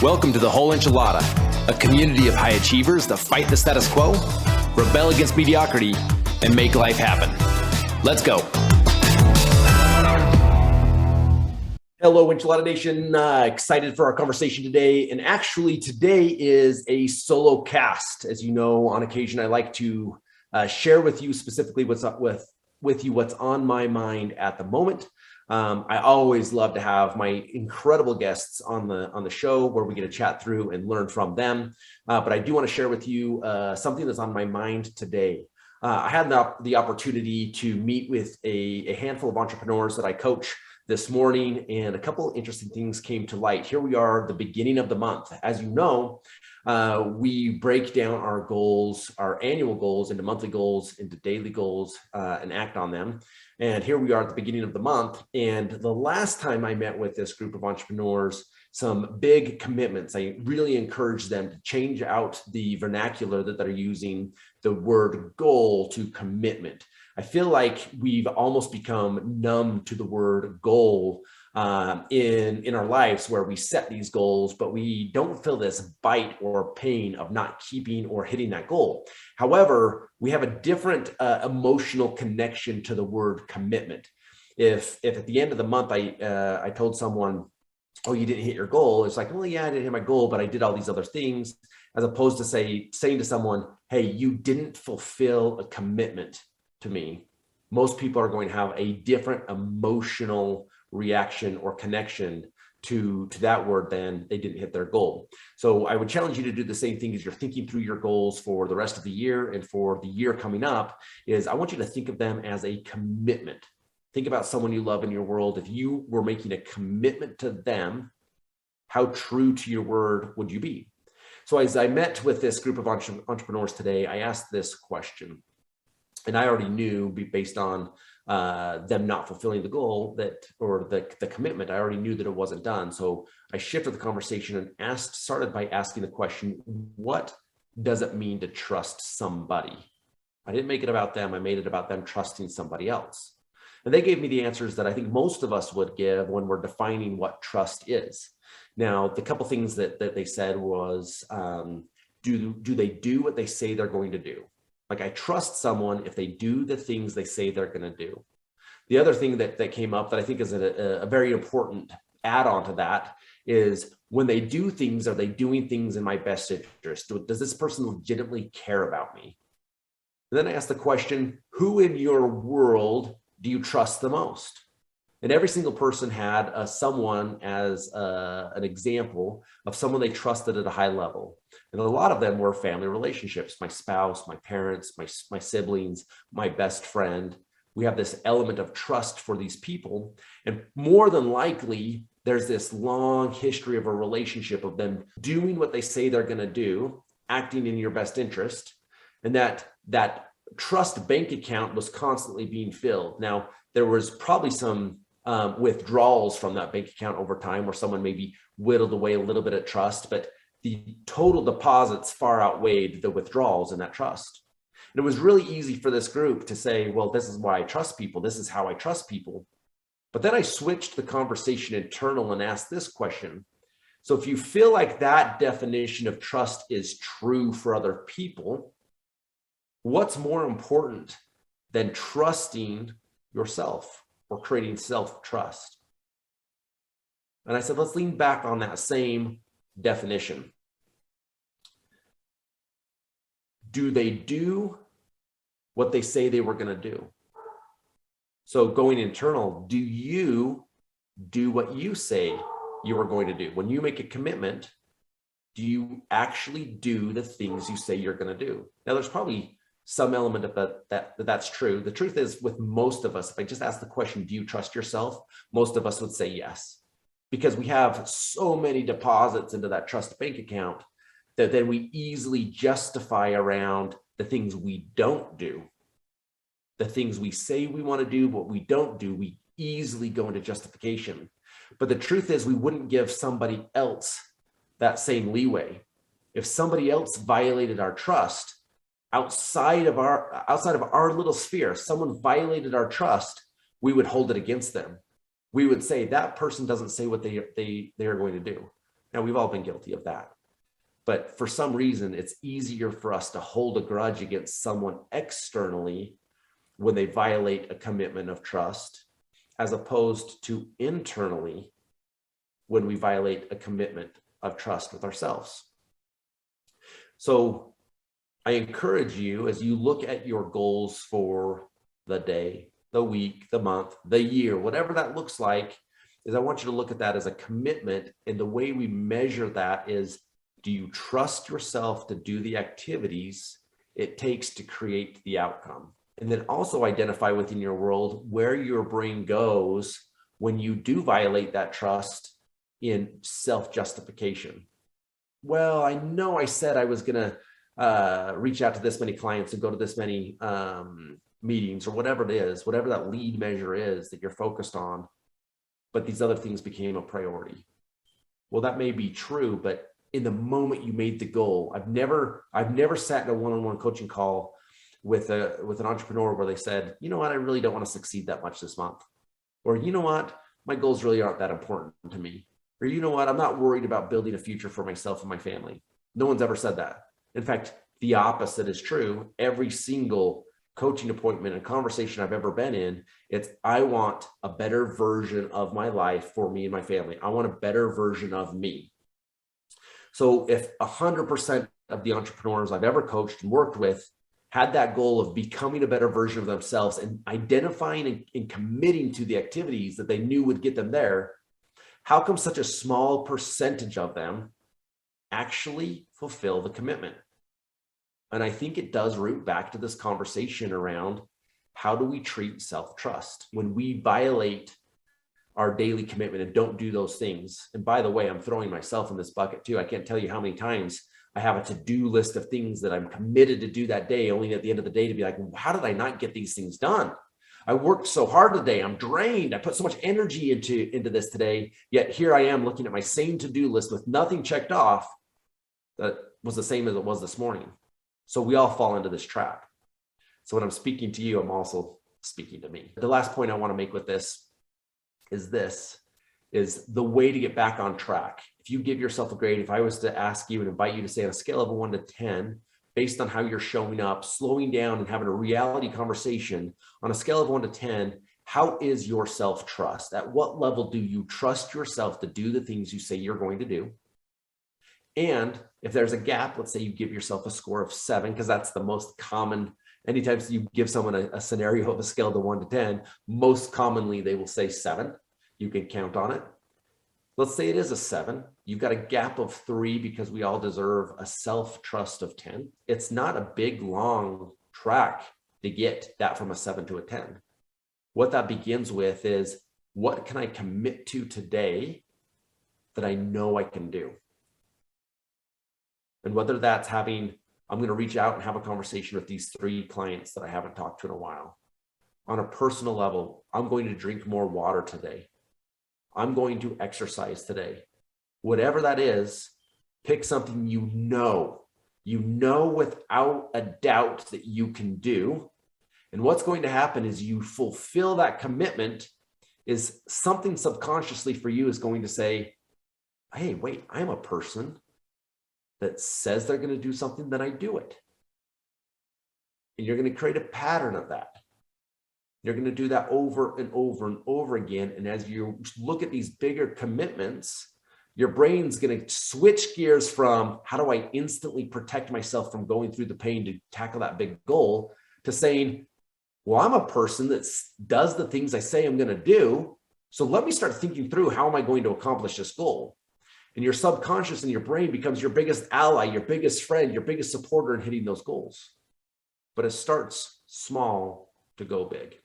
Welcome to the Whole Enchilada, a community of high achievers that fight the status quo, rebel against mediocrity, and make life happen. Let's go. Hello, Enchilada Nation. Excited for our conversation today. And actually, today is a solo cast. As you know, on occasion, I like to share with you specifically what's up with you, what's on my mind at the moment. I always love to have my incredible guests on the show where we get to chat through and learn from them. But I do want to share with you something that's on my mind today. I had the opportunity to meet with a handful of entrepreneurs that I coach this morning, and a couple of interesting things came to light. Here we are, the beginning of the month. As you know, we break down our goals, our annual goals, into monthly goals, into daily goals, and act on them. And here we are at the beginning of the month. And the last time I met with this group of entrepreneurs, some big commitments. I really encourage them to change out the vernacular that they're using the word goal to commitment. I feel like we've almost become numb to the word goal in our lives, where we set these goals, but we don't feel this bite or pain of not keeping or hitting that goal. However, we have a different emotional connection to the word commitment. If at the end of the month, I told someone, oh, you didn't hit your goal, it's like, well, yeah, I didn't hit my goal, but I did all these other things, as opposed to saying to someone, hey, you didn't fulfill a commitment to me. Most people are going to have a different emotional reaction or connection to that word than they didn't hit their goal. So I would challenge you to do the same thing as you're thinking through your goals for the rest of the year and for the year coming up. Is I want you to think of them as a commitment. Think about someone you love in your world. If you were making a commitment to them, how true to your word would you be? So as I met with this group of entrepreneurs today, I asked this question. And I already knew, based on them not fulfilling the goal or the commitment, I already knew that it wasn't done. So I shifted the conversation and started by asking the question, what does it mean to trust somebody? I didn't make it about them. I made it about them trusting somebody else. And they gave me the answers that I think most of us would give when we're defining what trust is. Now, the couple things that they said was, do they do what they say they're going to do? Like, I trust someone if they do the things they say they're going to do. The other thing that came up that I think is a very important add-on to that is, when they do things, are they doing things in my best interest? Does this person legitimately care about me? And then I asked the question, who in your world do you trust the most? And every single person had someone as an example of someone they trusted at a high level. And a lot of them were family relationships, my spouse, my parents, my siblings, my best friend. We have this element of trust for these people. And more than likely, there's this long history of a relationship of them doing what they say they're going to do, acting in your best interest. And that trust bank account was constantly being filled. Now, there was probably some withdrawals from that bank account over time, where someone maybe whittled away a little bit of trust, but the total deposits far outweighed the withdrawals in that trust. And it was really easy for this group to say, well, this is why I trust people. This is how I trust people. But then I switched the conversation internal and asked this question. So if you feel like that definition of trust is true for other people, what's more important than trusting yourself or creating self-trust? And I said, let's lean back on that same definition. Do they do what they say they were going to do? So going internal, do you do what you say you were going to do? When you make a commitment, do you actually do the things you say you're going to do? Now, there's probably some element of that's true. The truth is, with most of us, if I just ask the question, do you trust yourself? Most of us would say yes, because we have so many deposits into that trust bank account that then we easily justify around the things we don't do. The things we say we want to do, what we don't do, we easily go into justification. But the truth is, we wouldn't give somebody else that same leeway. If somebody else violated our trust, outside of our little sphere, someone violated our trust, we would hold it against them. We would say that person doesn't say what they are going to do. Now, we've all been guilty of that. But for some reason, it's easier for us to hold a grudge against someone externally when they violate a commitment of trust, as opposed to internally when we violate a commitment of trust with ourselves. So I encourage you, as you look at your goals for the day, the week, the month, the year, whatever that looks like, is I want you to look at that as a commitment. And the way we measure that is, do you trust yourself to do the activities it takes to create the outcome? And then also identify within your world where your brain goes when you do violate that trust in self-justification. Well, I know I said I was going to reach out to this many clients and go to this many meetings, or whatever it is, whatever that lead measure is that you're focused on, but these other things became a priority. Well, that may be true, but in the moment you made the goal, I've never sat in a one-on-one coaching call with an entrepreneur where they said, you know what, I really don't want to succeed that much this month. Or, you know what, my goals really aren't that important to me. Or, you know what, I'm not worried about building a future for myself and my family. No one's ever said that. In fact, the opposite is true. Every single coaching appointment and conversation I've ever been in, it's, I want a better version of my life for me and my family. I want a better version of me. So if 100% of the entrepreneurs I've ever coached and worked with had that goal of becoming a better version of themselves and identifying and committing to the activities that they knew would get them there, how come such a small percentage of them actually fulfill the commitment? And I think it does root back to this conversation around, how do we treat self-trust when we violate our daily commitment and don't do those things? And by the way, I'm throwing myself in this bucket too. I can't tell you how many times I have a to-do list of things that I'm committed to do that day, only at the end of the day to be like, how did I not get these things done? I worked so hard today. I'm drained. I put so much energy into this today. Yet here I am looking at my same to-do list with nothing checked off that was the same as it was this morning. So we all fall into this trap. So when I'm speaking to you, I'm also speaking to me. The last point I want to make with this is the way to get back on track. If you give yourself a grade, if I was to ask you and invite you to say on a scale of 1 to 10, based on how you're showing up, slowing down and having a reality conversation on a scale of 1 to 10, how is your self-trust? At what level do you trust yourself to do the things you say you're going to do? And if there's a gap, let's say you give yourself a score of 7, because that's the most common. Anytime you give someone a scenario of a scale of 1 to 10, most commonly they will say 7. You can count on it. Let's say it is a 7. You've got a gap of 3 because we all deserve a self-trust of 10. It's not a big, long track to get that from a 7 to a 10. What that begins with is, what can I commit to today that I know I can do? And whether that's I'm going to reach out and have a conversation with these 3 clients that I haven't talked to in a while. On a personal level, I'm going to drink more water today. I'm going to exercise today. Whatever that is, pick something you know without a doubt that you can do. And what's going to happen is you fulfill that commitment, is something subconsciously for you is going to say, hey, wait, I'm a person that says they're going to do something, then I do it. And you're going to create a pattern of that. You're going to do that over and over and over again. And as you look at these bigger commitments, your brain's going to switch gears from, how do I instantly protect myself from going through the pain to tackle that big goal, to saying, well, I'm a person that does the things I say I'm going to do. So let me start thinking through, how am I going to accomplish this goal? And your subconscious and your brain becomes your biggest ally, your biggest friend, your biggest supporter in hitting those goals. But it starts small to go big.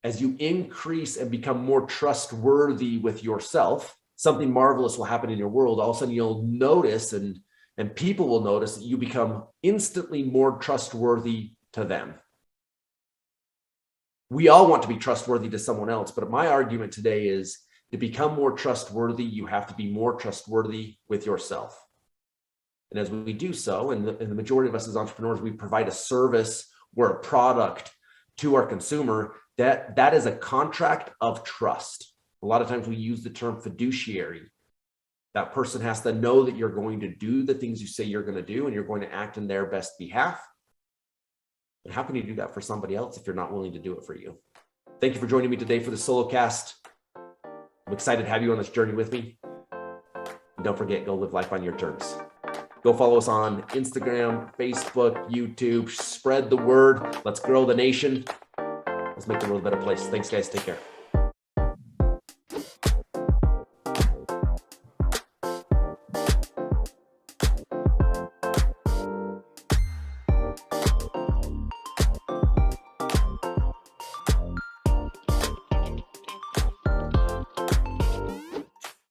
As you increase and become more trustworthy with yourself, something marvelous will happen in your world. All of a sudden you'll notice, and people will notice, that you become instantly more trustworthy to them. We all want to be trustworthy to someone else, but my argument today is, to become more trustworthy, you have to be more trustworthy with yourself. And as we do so, and the majority of us as entrepreneurs, we provide a service or a product to our consumer, that is a contract of trust. A lot of times we use the term fiduciary. That person has to know that you're going to do the things you say you're going to do, and you're going to act in their best behalf. And how can you do that for somebody else if you're not willing to do it for you? Thank you for joining me today for the solo cast. I'm excited to have you on this journey with me. And don't forget, go live life on your terms. Go follow us on Instagram, Facebook, YouTube. Spread the word. Let's grow the nation. Let's make the world a better place. Thanks, guys. Take care.